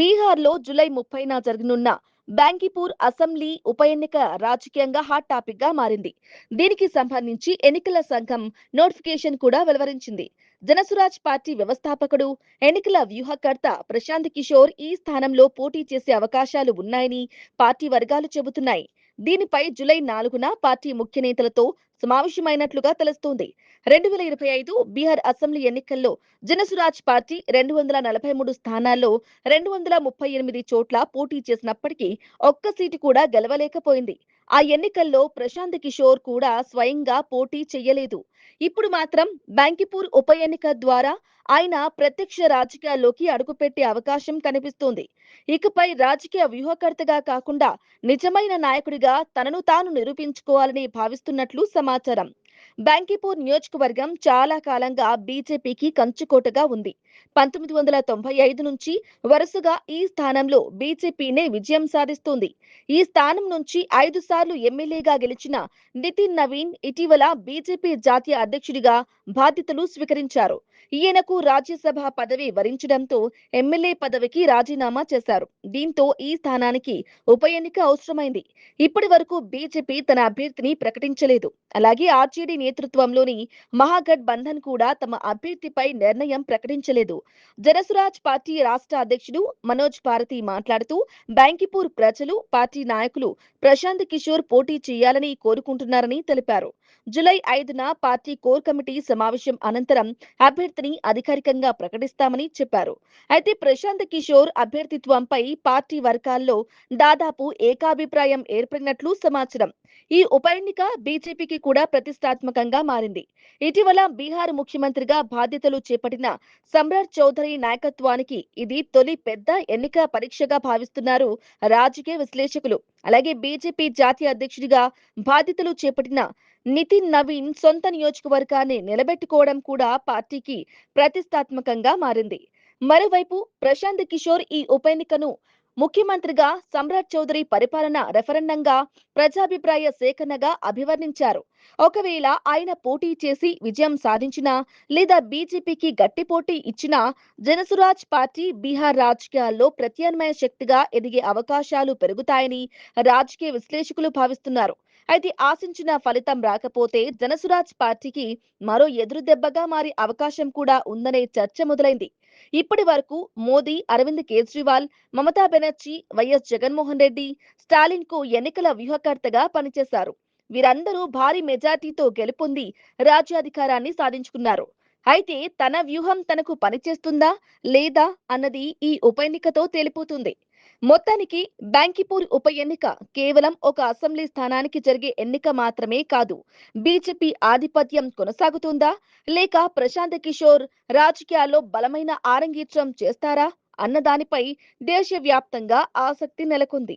బీహార్‌లో జూలై 30న జరగనున్న బాంకీపూర్ అసెంబ్లీ ఉప ఎన్నిక రాజకీయంగా హాట్ టాపిక్‌గా మారింది. దీనికి సంబంధించి ఎన్నికల సంఘం నోటిఫికేషన్ కూడా వెలువరించింది. జనసురాజ్ పార్టీ వ్యవస్థాపకుడు, ఎన్నికల వ్యూహకర్త ప్రశాంత్ కిషోర్ ఈ స్థానంలో పోటీ చేసే అవకాశాలు ఉన్నాయని పార్టీ వర్గాలు చెబుతున్నాయి. దీనిపై జూలై 4న పార్టీ ముఖ్య నేతలతో సమావేశమైనట్లుగా తెలుస్తోంది. 2025 బీహార్ అసెంబ్లీ ఎన్నికల్లో జనసురాజ్ పార్టీ 243 స్థానాల్లో 238 చోట్ల పోటీ చేసినప్పటికీ ఒక్క సీటు కూడా గెలవలేకపోయింది. ఆ ఎన్నికల్లో ప్రశాంత్ కిషోర్ కూడా స్వయంగా పోటీ చెయ్యలేదు. ఇప్పుడు మాత్రం బాంకీపూర్ ఉప ఎన్నిక ద్వారా ఆయన ప్రత్యక్ష రాజకీయాల్లోకి అడుగుపెట్టే అవకాశం కనిపిస్తోంది. ఇకపై రాజకీయ వ్యూహకర్తగా కాకుండా నిజమైన నాయకుడిగా తనను తాను నిరూపించుకోవాలని భావిస్తున్నట్లు సమాచారం. బాంకీపూర్ నియోజకవర్గం చాలా కాలంగా బీజేపీకి కంచుకోటగా ఉంది. 1995 నుంచి వరుసగా ఈ స్థానంలో బీజేపీనే విజయం సాధిస్తోంది. ఈ స్థానం నుంచి 5 సార్లు ఎమ్మెల్యేగా గెలిచిన నితిన్ నవీన్ ఇటీవల బీజేపీ జాతీయ అధ్యక్షుడిగా బాధ్యతలు స్వీకరించారు. ఈయనకు రాజ్యసభ పదవి వరించడంతో ఎమ్మెల్యే పదవికి రాజీనామా చేశారు. దీంతో ఈ స్థానానికి ఉప ఎన్నిక అవసరమైంది. ఇప్పటి వరకు బీజేపీ తన అభ్యర్థిని ప్రకటించలేదు. అలాగే ఆర్జేడీ నేతృత్వంలోని మహాగఠ్ బంధన్ కూడా తమ అభ్యర్థిపై నిర్ణయం ప్రకటించలేదు. జనసురాజ్ పార్టీ రాష్ట్ర అధ్యక్షుడు మనోజ్ భారతి మాట్లాడుతూ బాంకీపూర్ ప్రజలు, పార్టీ నాయకులు ప్రశాంత్ కిషోర్ పోటీ చేయాలని కోరుకుంటున్నారని తెలిపారు. జూలై 5న పార్టీ కోర్ కమిటీ సమావేశం అనంతరం అభ్యర్థిని అధికారికంగా ప్రకటిస్తామని చెప్పారు. అయితే ప్రశాంత్ కిషోర్ అభ్యర్థిత్వంపై పార్టీ వర్గాల్లో దాదాపు ఏకాభిప్రాయం ఏర్పడినట్లు సమాచారం. ఈ ఉప ఎన్నిక బీజేపీకి కూడా ప్రతిష్టాత్మకంగా మారింది. ఇటీవల బీహార్ ముఖ్యమంత్రిగా బాధ్యతలు చేపట్టిన సమ్రాట్ చౌధరి నాయకత్వానికి ఇది తొలి పెద్ద ఎన్నిక పరీక్షగా భావిస్తున్నారు రాజకీయ విశ్లేషకులు. అలాగే బీజేపీ జాతీయ అధ్యక్షుడిగా బాధ్యతలు చేపట్టిన నితిన్ నవీన్ సొంత నియోజకవర్గాన్ని నిలబెట్టుకోవడం కూడా పార్టీకి ప్రతిష్టాత్మకంగా మారింది. మరోవైపు ప్రశాంత్ కిషోర్ ఈ ఉప ఎన్నికను ముఖ్యమంత్రిగా సమ్రాట్ చౌధరి పరిపాలన రెఫరెండంగా ప్రజాభిప్రాయ సేకరణగా అభివర్ణించారు. ఒకవేళ ఆయన పోటీ చేసి విజయం సాధించినా లేదా బీజేపీకి గట్టి పోటీ ఇచ్చినా జనసురాజ్ పార్టీ బీహార్ రాజకీయాల్లో ప్రత్యామ్నాయ శక్తిగా ఎదిగే అవకాశాలు పెరుగుతాయని రాజకీయ విశ్లేషకులు భావిస్తున్నారు. అయితే ఆశించిన ఫలితం రాకపోతే జనసురాజ్ పార్టీకి మరో ఎదురుదెబ్బగా మారే అవకాశం కూడా ఉందనే చర్చ మొదలైంది. ఇప్పటి వరకు మోదీ, అరవింద్ కేజ్రీవాల్, మమతా బెనర్జీ, వైఎస్ జగన్మోహన్ రెడ్డి, స్టాలిన్ కు ఎన్నికల వ్యూహకర్తగా పనిచేశారు. వీరందరూ భారీ మెజార్టీతో గెలుపొంది రాజ్యాధికారాన్ని సాధించుకున్నారు. అయితే తన వ్యూహం తనకు పనిచేస్తుందా లేదా అన్నది ఈ ఉప ఎన్నికతో తేలిపోతుంది. మొత్తానికి బాంకీపూర్ ఉప ఎన్నిక కేవలం ఒక అసెంబ్లీ స్థానానికి జరిగే ఎన్నిక మాత్రమే కాదు. బీజేపీ ఆధిపత్యం కొనసాగుతుందా లేక ప్రశాంత్ కిషోర్ రాజకీయాల్లో బలమైన ఆరంగేట్రం చేస్తారా అన్న దానిపై దేశవ్యాప్తంగా ఆసక్తి నెలకొంది.